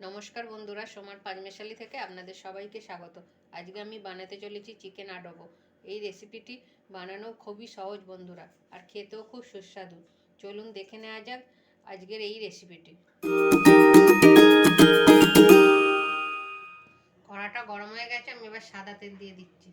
নমস্কার বন্ধুরা, সোমার পাঁচমেশালি থেকে আপনাদের সবাইকে স্বাগত। আজকে আমি বানাতে চলেছি চিকেন আডোবো। এই রেসিপিটি বানানো খুবই সহজ বন্ধুরা, আর খেতেও খুব সুস্বাদু। চলুন দেখে নেওয়া যাক আজকের এই রেসিপিটি। কড়াটা গরম হয়ে গেছে, আমি এবার সাদা তেল দিয়ে দিচ্ছি।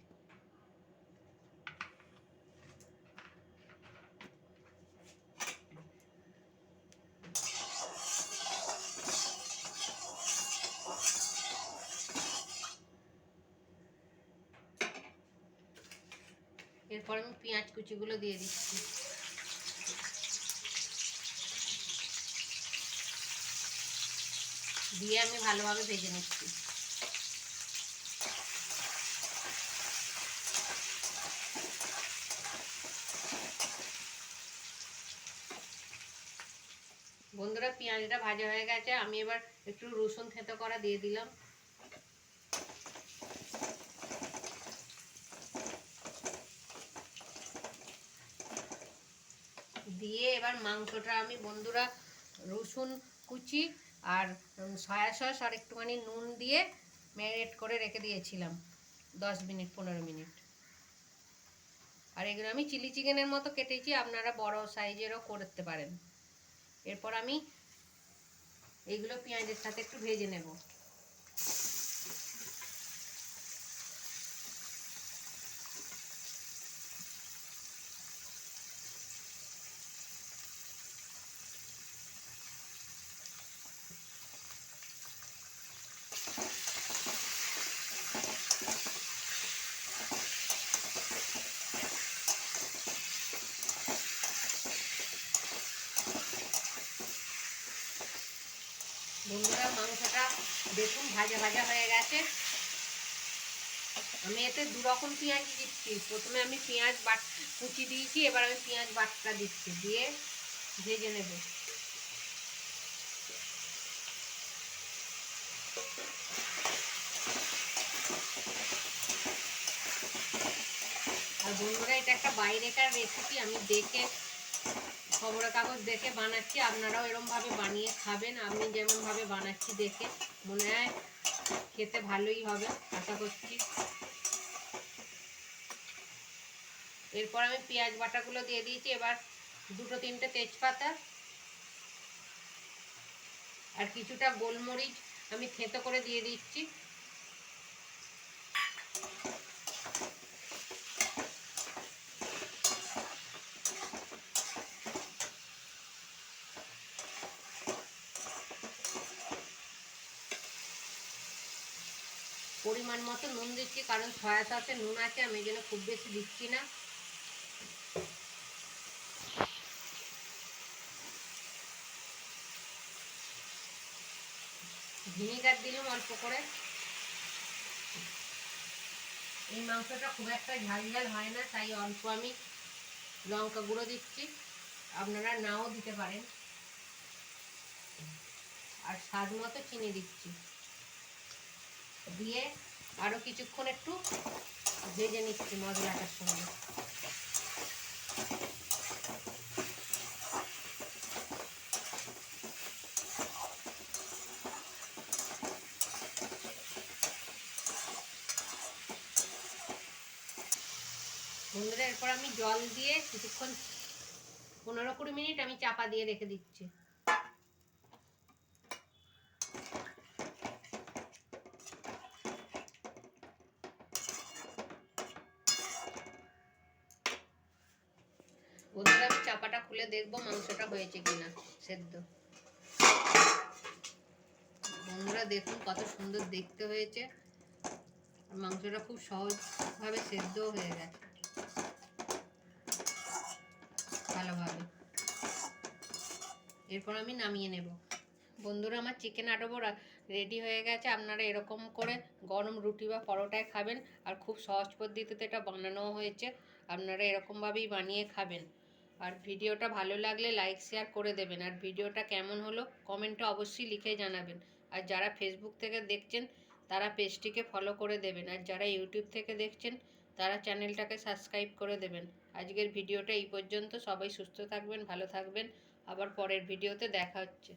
এরপর আমি পেঁয়াজ কুচিগুলো দিয়ে দিচ্ছি। দিয়ে আমি ভালোভাবে ভেজে নিচ্ছি। বন্ধুরা, পেঁয়াজটা ভাজা হয়ে গেছে, আমি এবার একটু রসুন থেঁতো করা দিয়ে দিলাম। দিয়ে এবার মাংসটা আমি বন্ধুরা রসুন কুচি আর সয়া সস আর একটুখানি নুন দিয়ে ম্যারিনেট করে রেখে দিয়েছিলাম 10-15 মিনিট। আর এগুলো আমি চিলি চিকেনের মতো কেটেছি, আপনারা বড় সাইজেরও করতে পারেন। এরপর আমি এইগুলো পেঁয়াজের সাথে একটু ভেজে নেব। বন্ধুরা, মাংসটা দেখুন ভাজা ভাজা হয়ে গেছে। আমি এতে দু রকম পেঁয়াজ দিচ্ছি। প্রথমে আমি পেঁয়াজ কুচি দিয়েছি, এবার আমি পেঁয়াজ বাটা দিচ্ছি, দিয়ে ভেজে নেব। আর বন্ধুরা, এটা একটা বাইরেকার রেসিপি, আমি দেখে খবরের কাগজ দেখে বানাচ্ছি। আপনারাও এরকমভাবে বানিয়ে খাবেন। আমি যেমনভাবে বানাচ্ছি দেখে মনে হয় খেতে ভালোই হবে, আশা করছি। এরপর আমি পেঁয়াজ বাটাগুলো দিয়ে দিয়েছি। এবার 2-3টে তেজপাতা আর কিছুটা গোলমরিচ আমি থেঁতো করে দিয়ে দিচ্ছি। পরিমাণ মতো নুন দিচ্ছি, কারণ সয়া সসে নুন আছে, আমি এই জন্য খুব বেশি দিচ্ছি না। ভিনেগার দিলাম অল্প করে। এই মাংসটা খুব একটা ঝাল ঝাল হয় না, তাই অল্প আমি লঙ্কা গুঁড়ো দিচ্ছি, আপনারা নাও দিতে পারেন। আর স্বাদ মতো চিনি দিচ্ছি। দিয়ে আরও কিছুক্ষণ একটু ভেজে নিচ্ছি মশলাটার সঙ্গে। বন্ধুরা, এরপর আমি জল দিয়ে কিছুক্ষণ 15-20 মিনিট আমি চাপা দিয়ে রেখে দিচ্ছি। বন্ধুরা, আমি চাপাটা খুলে দেখবো মাংসটা হয়েছে কিনা সেদ্ধ। বন্ধুরা দেখুন কত সুন্দর দেখতে হয়েছে, আর মাংসটা খুব সহজভাবে সেদ্ধও হয়ে গেছে ভালোভাবে। এরপর আমি নামিয়ে নেব। বন্ধুরা, আমার চিকেন আডোবো রেডি হয়ে গেছে। আপনারা এরকম করে গরম রুটি বা পরোটায় খাবেন, আর খুব সহজ পদ্ধতিতে এটা বানানোও হয়েছে। আপনারা এরকমভাবেই বানিয়ে খাবেন। আর ভিডিওটা ভালো লাগলে লাইক শেয়ার করে দেবেন। আর ভিডিওটা কেমন হলো কমেন্টে অবশ্যই লিখে জানাবেন। আর যারা ফেসবুক থেকে দেখছেন তারা পেজটিকে ফলো করে দেবেন। আর যারা ইউটিউব থেকে দেখছেন তারা চ্যানেলটাকে সাবস্ক্রাইব করে দেবেন। আজকের ভিডিওটা এই পর্যন্ত। সবাই সুস্থ থাকবেন, ভালো থাকবেন। আবার পরের ভিডিওতে দেখা হচ্ছে।